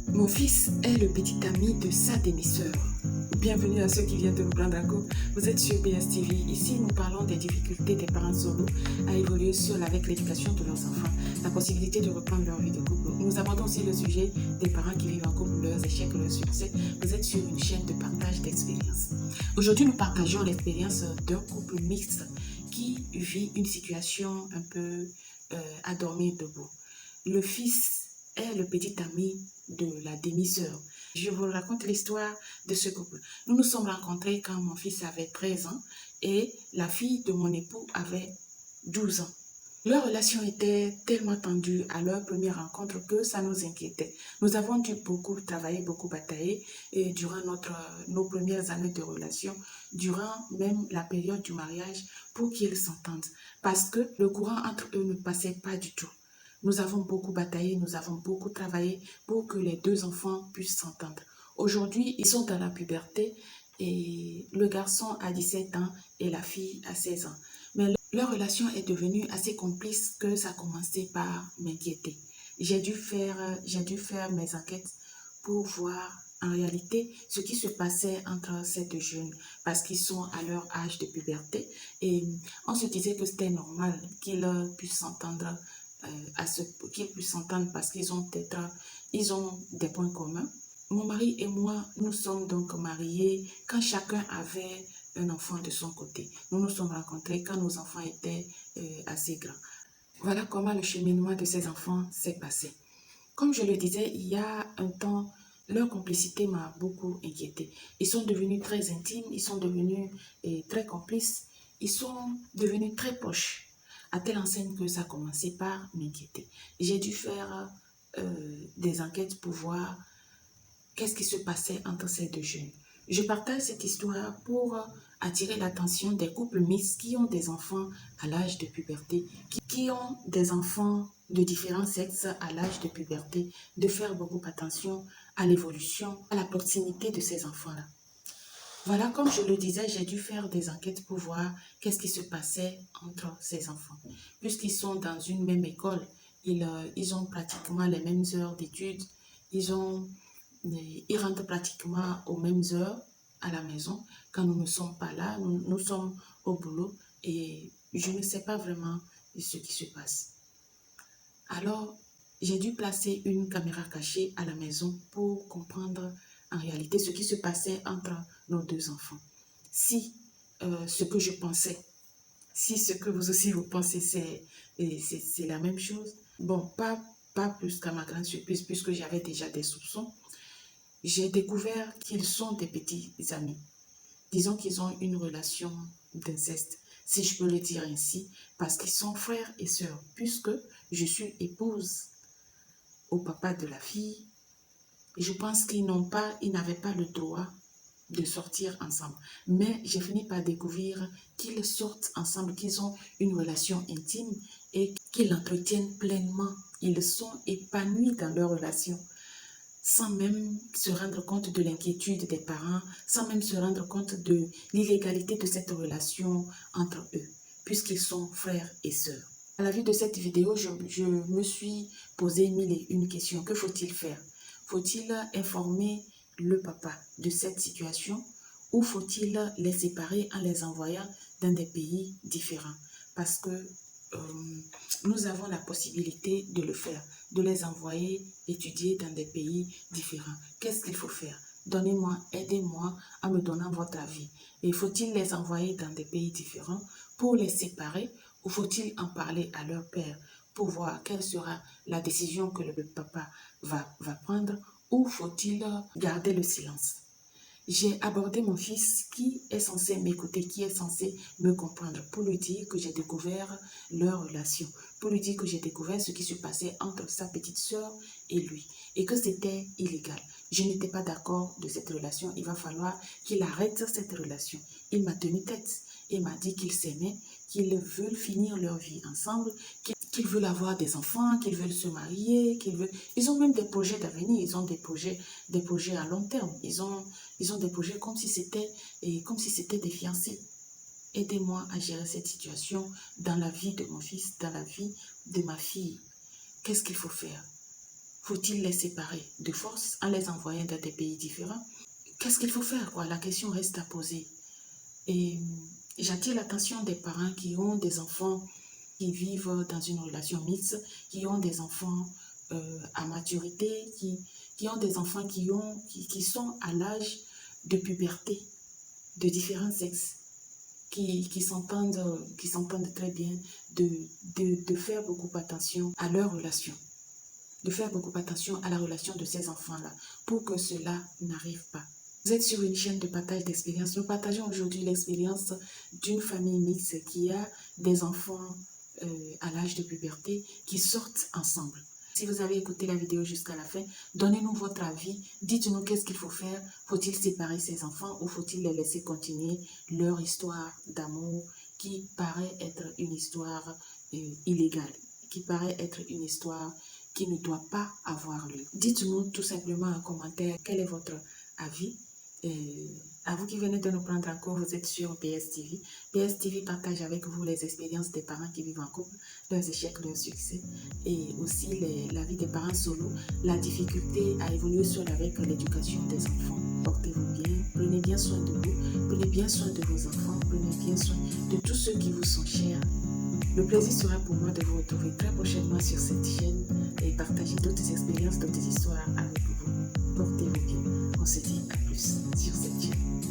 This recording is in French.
Mon fils est le petit ami de sa demi-sœur. Bienvenue à ceux qui viennent de vous prendre en cours. Vous êtes sur BSTV. Ici, nous parlons des difficultés des parents solos à évoluer seuls avec l'éducation de leurs enfants, la possibilité de reprendre leur vie de couple. Nous abordons aussi le sujet des parents qui vivent en couple, leurs échecs, leurs succès. Vous êtes sur une chaîne de partage d'expériences. Aujourd'hui, nous partageons l'expérience d'un couple mixte qui vit une situation un peu à dormir debout. Le fils est le petit ami de la demi-sœur. Je vous raconte l'histoire de ce couple. Nous nous sommes rencontrés quand mon fils avait 13 ans et la fille de mon époux avait 12 ans. Leur relation était tellement tendue à leur première rencontre que ça nous inquiétait. Nous avons dû beaucoup travailler, beaucoup batailler et durant nos premières années de relation, durant même la période du mariage, pour qu'ils s'entendent. Parce que le courant entre eux ne passait pas du tout. Nous avons beaucoup bataillé, nous avons beaucoup travaillé pour que les deux enfants puissent s'entendre. Aujourd'hui, ils sont dans la puberté et le garçon a 17 ans et la fille a 16 ans. Mais leur relation est devenue assez complice que ça a commencé par m'inquiéter. J'ai dû faire mes enquêtes pour voir en réalité ce qui se passait entre ces deux jeunes parce qu'ils sont à leur âge de puberté et on se disait que c'était normal qu'ils puissent s'entendre qu'ils puissent s'entendre parce ils ont des points communs. Mon mari et moi, nous sommes donc mariés quand chacun avait un enfant de son côté. Nous nous sommes rencontrés quand nos enfants étaient assez grands. Voilà comment le cheminement de ces enfants s'est passé. Comme je le disais, il y a un temps, leur complicité m'a beaucoup inquiétée. Ils sont devenus très intimes, ils sont devenus très complices, ils sont devenus très proches, à telle enseigne que ça a commencé par m'inquiéter. J'ai dû faire des enquêtes pour voir qu'est-ce qui se passait entre ces deux jeunes. Je partage cette histoire pour attirer l'attention des couples mixtes qui ont des enfants à l'âge de puberté, qui ont des enfants de différents sexes à l'âge de puberté, de faire beaucoup attention à l'évolution, à la proximité de ces enfants-là. Voilà, comme je le disais, j'ai dû faire des enquêtes pour voir qu'est-ce qui se passait entre ces enfants. Puisqu'ils sont dans une même école, ils ont pratiquement les mêmes heures d'études, ils rentrent pratiquement aux mêmes heures à la maison. Quand nous ne sommes pas là, nous sommes au boulot et je ne sais pas vraiment ce qui se passe. Alors, j'ai dû placer une caméra cachée à la maison pour comprendre en réalité ce qui se passait entre nos deux enfants. Si ce que je pensais, si ce que vous aussi vous pensez, c'est la même chose, bon, pas plus qu'à ma grande surprise, puisque j'avais déjà des soupçons, j'ai découvert qu'ils sont des petits amis. Disons qu'ils ont une relation d'inceste, si je peux le dire ainsi, parce qu'ils sont frères et sœurs, puisque je suis épouse au papa de la fille. Et je pense qu'ils n'avaient pas le droit de sortir ensemble. Mais j'ai fini par découvrir qu'ils sortent ensemble, qu'ils ont une relation intime et qu'ils l'entretiennent pleinement. Ils sont épanouis dans leur relation, sans même se rendre compte de l'inquiétude des parents, sans même se rendre compte de l'illégalité de cette relation entre eux, puisqu'ils sont frères et sœurs. À la vue de cette vidéo, je me suis posé mille et une questions. Que faut-il faire? Faut-il informer le papa de cette situation ou faut-il les séparer en les envoyant dans des pays différents? Parce que nous avons la possibilité de le faire, de les envoyer étudier dans des pays différents. Qu'est-ce qu'il faut faire? Donnez-moi, aidez-moi en me donnant votre avis. Et faut-il les envoyer dans des pays différents pour les séparer ou faut-il en parler à leur père pour voir quelle sera la décision que le papa va prendre ou faut-il garder le silence? J'ai abordé mon fils qui est censé m'écouter, qui est censé me comprendre pour lui dire que j'ai découvert leur relation, pour lui dire que j'ai découvert ce qui se passait entre sa petite sœur et lui et que c'était illégal. Je n'étais pas d'accord de cette relation, il va falloir qu'il arrête cette relation. Il m'a tenu tête et m'a dit qu'ils s'aimaient, qu'ils veulent finir leur vie ensemble, qu'ils veulent avoir des enfants, qu'ils veulent se marier, Ils ont même des projets d'avenir, ils ont des projets à long terme. Ils ont des projets comme si c'était des fiancés. Aidez-moi à gérer cette situation dans la vie de mon fils, dans la vie de ma fille. Qu'est-ce qu'il faut faire? Faut-il les séparer de force en les envoyant dans des pays différents? Qu'est-ce qu'il faut faire, quoi? La question reste à poser. Et j'attire l'attention des parents qui ont des enfants qui vivent dans une relation mixte, qui ont des enfants à maturité, qui ont des enfants qui sont à l'âge de puberté, de différents sexes, qui s'entendent très bien, de faire beaucoup attention à leur relation, de faire beaucoup attention à la relation de ces enfants-là, pour que cela n'arrive pas. Vous êtes sur une chaîne de partage d'expériences. Nous partageons aujourd'hui l'expérience d'une famille mixte qui a des enfants à l'âge de puberté qui sortent ensemble. Si vous avez écouté la vidéo jusqu'à la fin, donnez-nous votre avis. Dites-nous qu'est-ce qu'il faut faire. Faut-il séparer ces enfants ou faut-il les laisser continuer leur histoire d'amour qui paraît être une histoire illégale, qui paraît être une histoire qui ne doit pas avoir lieu. Dites-nous tout simplement en commentaire quel est votre avis. À vous qui venez de nous prendre en cours, vous êtes sur PS TV. PS TV partage avec vous les expériences des parents qui vivent en couple, leurs échecs, leurs succès et aussi la vie des parents solo, la difficulté à évoluer seul avec l'éducation des enfants. Portez-vous bien, prenez bien soin de vous, prenez bien soin de vos enfants, prenez bien soin de tous ceux qui vous sont chers. Le plaisir sera pour moi de vous retrouver très prochainement sur cette chaîne et partager d'autres expériences, d'autres histoires avec vous. Portez-vous bien. On se dit à plus sur cette chaîne.